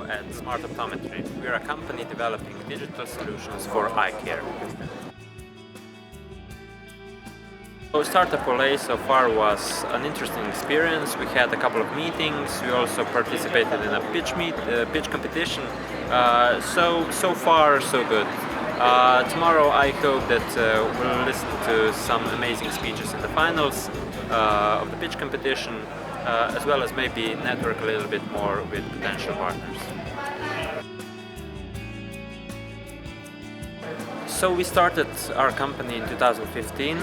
at Smart Optometry. We are a company developing digital solutions for eye care. So Startup Olé so far was an interesting experience. We had a couple of meetings. We also participated in a pitch competition. So far so good. Tomorrow I hope that we'll listen to some amazing speeches in the finals of the pitch competition, as well as maybe network a little bit more with potential partners. So we started our company in 2015.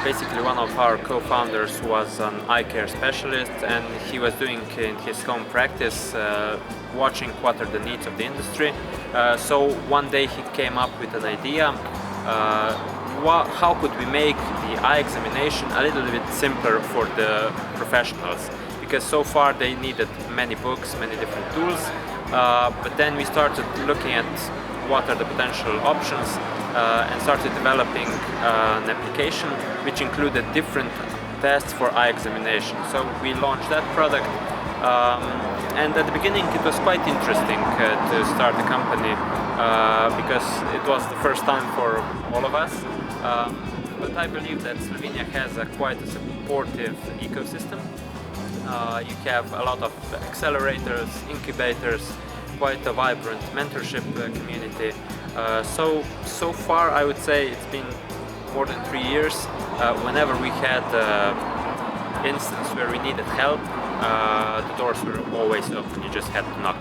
Basically one of our co-founders was an eye care specialist, and he was doing in his home practice, watching what are the needs of the industry. So one day he came up with an idea. How could we make the eye examination a little bit simpler for the professionals? Because so far they needed many books, many different tools, but then we started looking at what are the potential options and started developing an application which included different tests for eye examination. So we launched that product, and at the beginning it was quite interesting to start the company because it was the first time for all of us. But I believe that Slovenia has quite a supportive ecosystem. You have a lot of accelerators, incubators, quite a vibrant mentorship community. So far I would say it's been more than 3 years. Whenever we had instance where we needed help, the doors were always open. You just had to knock.